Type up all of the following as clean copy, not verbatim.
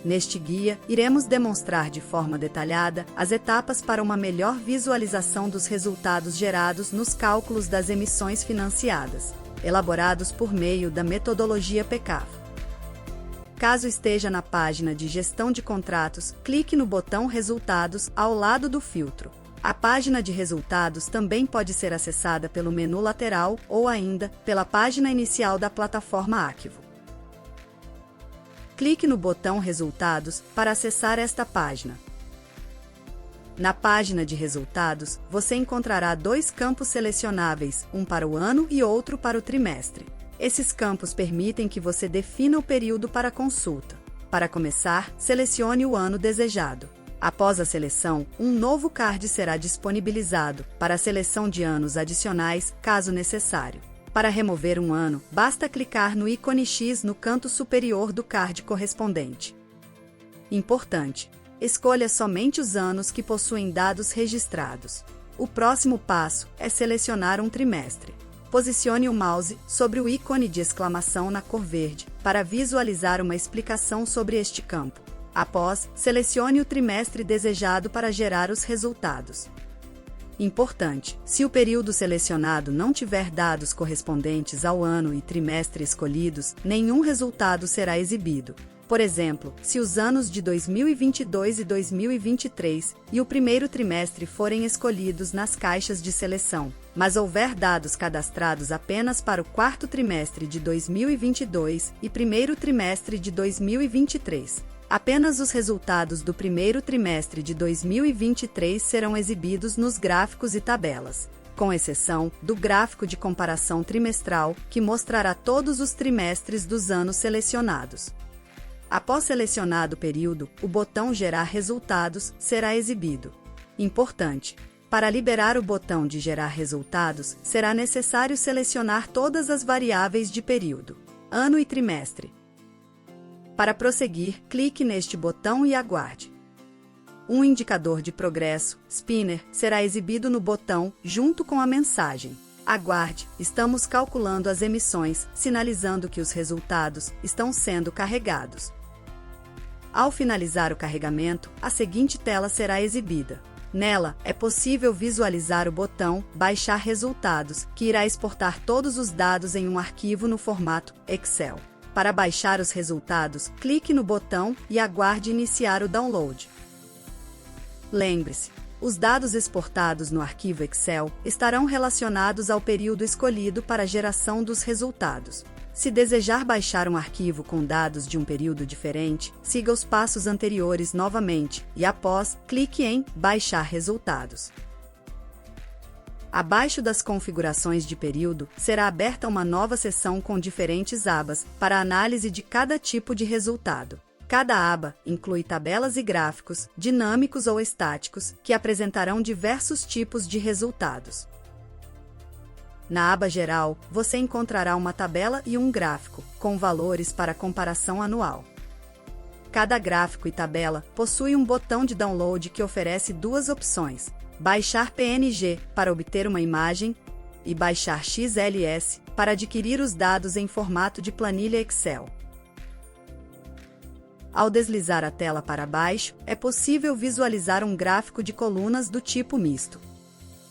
Neste guia, iremos demonstrar de forma detalhada as etapas para uma melhor visualização dos resultados gerados nos cálculos das emissões financiadas, elaborados por meio da metodologia PECAF. Caso esteja na página de Gestão de Contratos, clique no botão Resultados ao lado do filtro. A página de resultados também pode ser acessada pelo menu lateral ou ainda pela página inicial da plataforma Arquivo. Clique no botão Resultados para acessar esta página. Na página de resultados, você encontrará dois campos selecionáveis, um para o ano e outro para o trimestre. Esses campos permitem que você defina o período para consulta. Para começar, selecione o ano desejado. Após a seleção, um novo card será disponibilizado para a seleção de anos adicionais, caso necessário. Para remover um ano, basta clicar no ícone X no canto superior do card correspondente. Importante: escolha somente os anos que possuem dados registrados. O próximo passo é selecionar um trimestre. Posicione o mouse sobre o ícone de exclamação na cor verde para visualizar uma explicação sobre este campo. Após, selecione o trimestre desejado para gerar os resultados. Importante: se o período selecionado não tiver dados correspondentes ao ano e trimestre escolhidos, nenhum resultado será exibido. Por exemplo, se os anos de 2022 e 2023 e o primeiro trimestre forem escolhidos nas caixas de seleção, mas houver dados cadastrados apenas para o quarto trimestre de 2022 e primeiro trimestre de 2023, apenas os resultados do primeiro trimestre de 2023 serão exibidos nos gráficos e tabelas, com exceção do gráfico de comparação trimestral, que mostrará todos os trimestres dos anos selecionados. Após selecionado o período, o botão Gerar Resultados será exibido. Importante: para liberar o botão de Gerar Resultados, será necessário selecionar todas as variáveis de período, ano e trimestre. Para prosseguir, clique neste botão e aguarde. Um indicador de progresso, spinner, será exibido no botão, junto com a mensagem: aguarde, estamos calculando as emissões, sinalizando que os resultados estão sendo carregados. Ao finalizar o carregamento, a seguinte tela será exibida. Nela, é possível visualizar o botão Baixar Resultados, que irá exportar todos os dados em um arquivo no formato Excel. Para baixar os resultados, clique no botão e aguarde iniciar o download. Lembre-se: os dados exportados no arquivo Excel estarão relacionados ao período escolhido para a geração dos resultados. Se desejar baixar um arquivo com dados de um período diferente, siga os passos anteriores novamente e, após, clique em Baixar Resultados. Abaixo das configurações de período, será aberta uma nova seção com diferentes abas para análise de cada tipo de resultado. Cada aba inclui tabelas e gráficos, dinâmicos ou estáticos, que apresentarão diversos tipos de resultados. Na aba Geral, você encontrará uma tabela e um gráfico, com valores para comparação anual. Cada gráfico e tabela possui um botão de download que oferece duas opções: baixar PNG, para obter uma imagem, e baixar XLS, para adquirir os dados em formato de planilha Excel. Ao deslizar a tela para baixo, é possível visualizar um gráfico de colunas do tipo misto.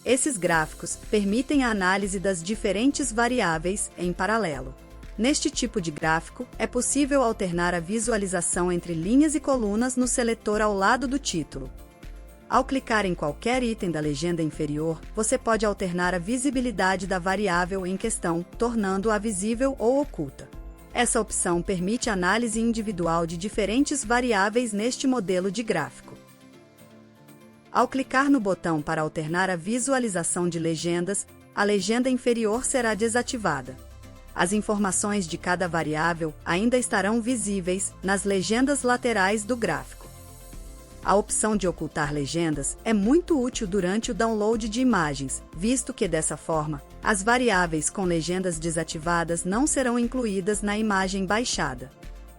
Esses gráficos permitem a análise das diferentes variáveis em paralelo. Neste tipo de gráfico, é possível alternar a visualização entre linhas e colunas no seletor ao lado do título. Ao clicar em qualquer item da legenda inferior, você pode alternar a visibilidade da variável em questão, tornando-a visível ou oculta. Essa opção permite análise individual de diferentes variáveis neste modelo de gráfico. Ao clicar no botão para alternar a visualização de legendas, a legenda inferior será desativada. As informações de cada variável ainda estarão visíveis nas legendas laterais do gráfico. A opção de ocultar legendas é muito útil durante o download de imagens, visto que, dessa forma, as variáveis com legendas desativadas não serão incluídas na imagem baixada.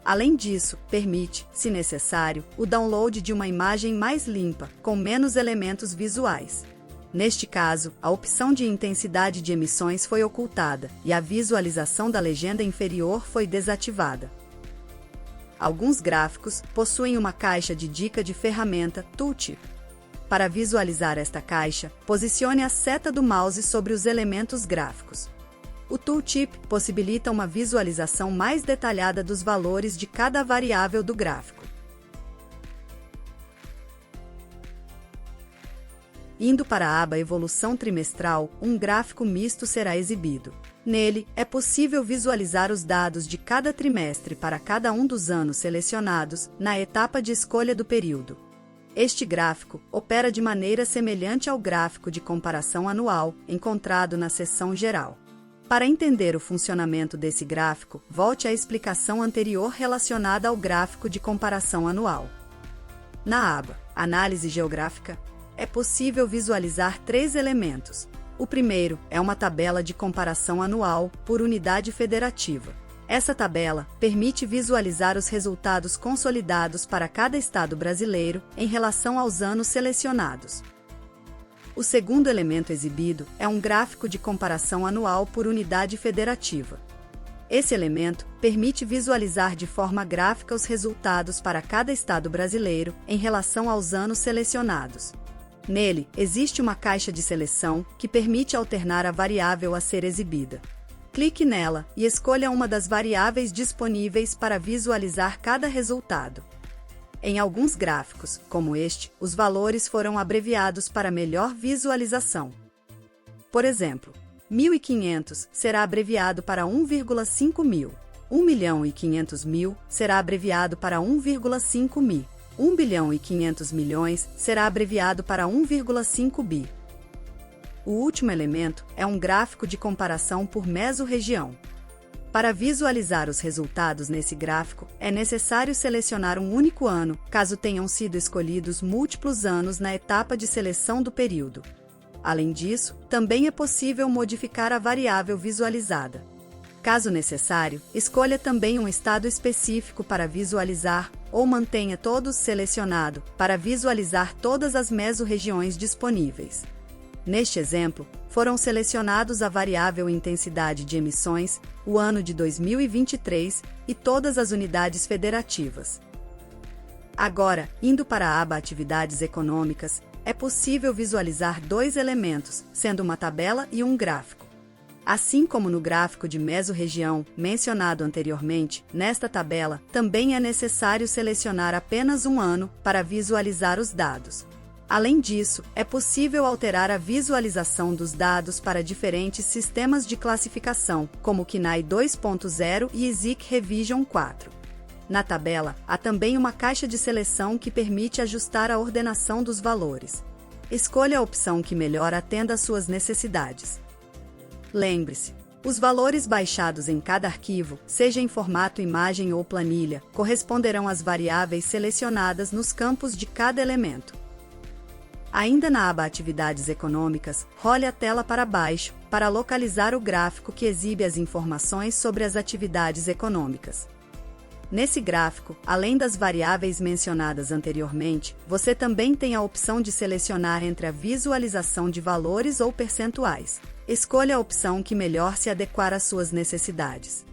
Além disso, permite, se necessário, o download de uma imagem mais limpa, com menos elementos visuais. Neste caso, a opção de intensidade de emissões foi ocultada e a visualização da legenda inferior foi desativada. Alguns gráficos possuem uma caixa de dica de ferramenta Tooltip. Para visualizar esta caixa, posicione a seta do mouse sobre os elementos gráficos. O Tooltip possibilita uma visualização mais detalhada dos valores de cada variável do gráfico. Indo para a aba Evolução Trimestral, um gráfico misto será exibido. Nele, é possível visualizar os dados de cada trimestre para cada um dos anos selecionados na etapa de escolha do período. Este gráfico opera de maneira semelhante ao gráfico de comparação anual encontrado na seção geral. Para entender o funcionamento desse gráfico, volte à explicação anterior relacionada ao gráfico de comparação anual. Na aba Análise Geográfica, é possível visualizar 3 elementos. O primeiro é uma tabela de comparação anual por unidade federativa. Essa tabela permite visualizar os resultados consolidados para cada estado brasileiro em relação aos anos selecionados. O segundo elemento exibido é um gráfico de comparação anual por unidade federativa. Esse elemento permite visualizar de forma gráfica os resultados para cada estado brasileiro em relação aos anos selecionados. Nele, existe uma caixa de seleção que permite alternar a variável a ser exibida. Clique nela e escolha uma das variáveis disponíveis para visualizar cada resultado. Em alguns gráficos, como este, os valores foram abreviados para melhor visualização. Por exemplo, 1.500 será abreviado para 1,5 mil. 1.500.000 será abreviado para 1,5 mi. 1 bilhão e 500 milhões será abreviado para 1,5 bi. O último elemento é um gráfico de comparação por mesorregião. Para visualizar os resultados nesse gráfico, é necessário selecionar um único ano, caso tenham sido escolhidos múltiplos anos na etapa de seleção do período. Além disso, também é possível modificar a variável visualizada. Caso necessário, escolha também um estado específico para visualizar, ou mantenha todos selecionado, para visualizar todas as mesorregiões disponíveis. Neste exemplo, foram selecionados a variável intensidade de emissões, o ano de 2023 e todas as unidades federativas. Agora, indo para a aba Atividades Econômicas, é possível visualizar 2 elementos, sendo uma tabela e um gráfico. Assim como no gráfico de mesorregião mencionado anteriormente, nesta tabela também é necessário selecionar apenas um ano para visualizar os dados. Além disso, é possível alterar a visualização dos dados para diferentes sistemas de classificação, como o KNAI 2.0 e ISIC Revision 4. Na tabela, há também uma caixa de seleção que permite ajustar a ordenação dos valores. Escolha a opção que melhor atenda às suas necessidades. Lembre-se, os valores baixados em cada arquivo, seja em formato imagem ou planilha, corresponderão às variáveis selecionadas nos campos de cada elemento. Ainda na aba Atividades Econômicas, role a tela para baixo, para localizar o gráfico que exibe as informações sobre as atividades econômicas. Nesse gráfico, além das variáveis mencionadas anteriormente, você também tem a opção de selecionar entre a visualização de valores ou percentuais. Escolha a opção que melhor se adequar às suas necessidades.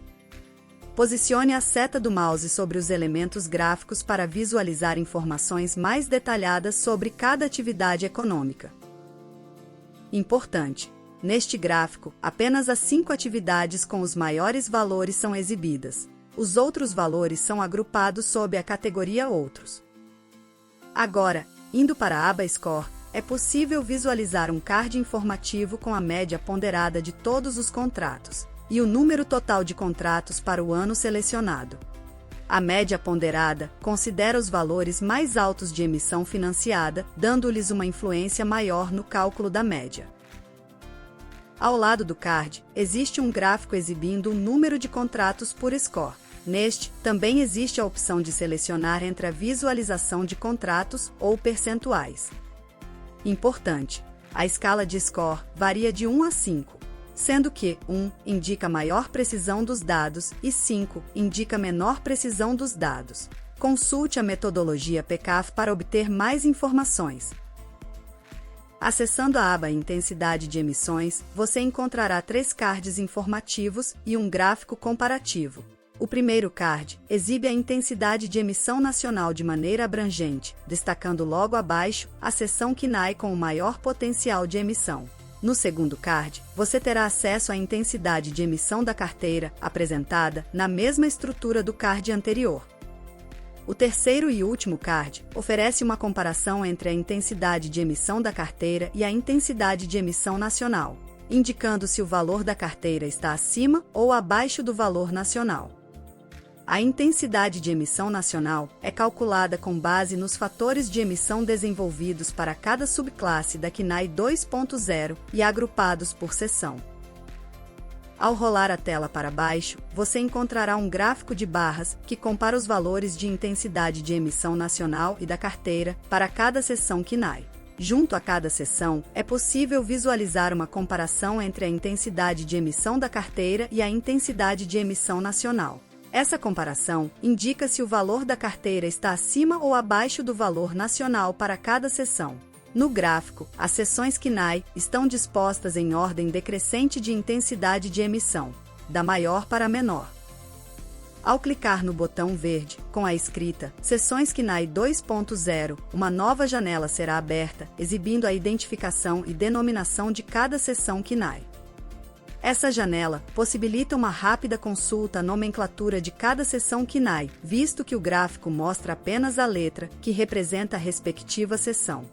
Posicione a seta do mouse sobre os elementos gráficos para visualizar informações mais detalhadas sobre cada atividade econômica. Importante: neste gráfico, apenas as 5 atividades com os maiores valores são exibidas. Os outros valores são agrupados sob a categoria Outros. Agora, indo para a aba Score, é possível visualizar um card informativo com a média ponderada de todos os contratos e o número total de contratos para o ano selecionado. A média ponderada considera os valores mais altos de emissão financiada, dando-lhes uma influência maior no cálculo da média. Ao lado do card, existe um gráfico exibindo o número de contratos por score. Neste, também existe a opção de selecionar entre a visualização de contratos ou percentuais. Importante: a escala de score varia de 1 a 5, sendo que 1 indica maior precisão dos dados e 5 indica menor precisão dos dados. Consulte a metodologia PCAF para obter mais informações. Acessando a aba Intensidade de emissões, você encontrará 3 cards informativos e um gráfico comparativo. O primeiro card exibe a intensidade de emissão nacional de maneira abrangente, destacando logo abaixo a seção KNAI com o maior potencial de emissão. No segundo card, você terá acesso à intensidade de emissão da carteira, apresentada na mesma estrutura do card anterior. O terceiro e último card oferece uma comparação entre a intensidade de emissão da carteira e a intensidade de emissão nacional, indicando se o valor da carteira está acima ou abaixo do valor nacional. A intensidade de emissão nacional é calculada com base nos fatores de emissão desenvolvidos para cada subclasse da KNAI 2.0 e agrupados por seção. Ao rolar a tela para baixo, você encontrará um gráfico de barras que compara os valores de intensidade de emissão nacional e da carteira para cada seção KNAI. Junto a cada seção, é possível visualizar uma comparação entre a intensidade de emissão da carteira e a intensidade de emissão nacional. Essa comparação indica se o valor da carteira está acima ou abaixo do valor nacional para cada seção. No gráfico, as seções KNAI estão dispostas em ordem decrescente de intensidade de emissão, da maior para a menor. Ao clicar no botão verde, com a escrita Seções KNAI 2.0, uma nova janela será aberta, exibindo a identificação e denominação de cada seção KNAI. Essa janela possibilita uma rápida consulta à nomenclatura de cada seção KNAI, visto que o gráfico mostra apenas a letra que representa a respectiva seção.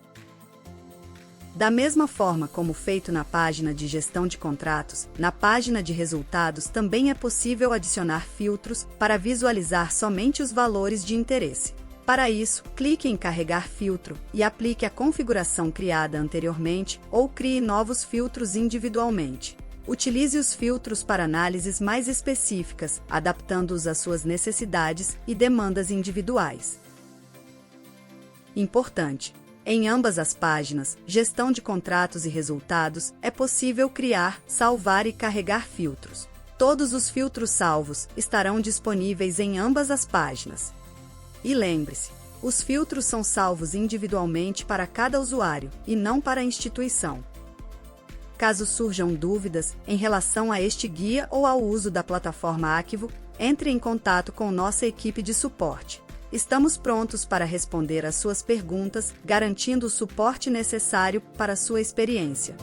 Da mesma forma como feito na página de gestão de contratos, na página de resultados também é possível adicionar filtros para visualizar somente os valores de interesse. Para isso, clique em Carregar filtro e aplique a configuração criada anteriormente ou crie novos filtros individualmente. Utilize os filtros para análises mais específicas, adaptando-os às suas necessidades e demandas individuais. Importante: em ambas as páginas, gestão de contratos e resultados, é possível criar, salvar e carregar filtros. Todos os filtros salvos estarão disponíveis em ambas as páginas. E lembre-se, os filtros são salvos individualmente para cada usuário, e não para a instituição. Caso surjam dúvidas em relação a este guia ou ao uso da plataforma Akivo, entre em contato com nossa equipe de suporte. Estamos prontos para responder às suas perguntas, garantindo o suporte necessário para a sua experiência.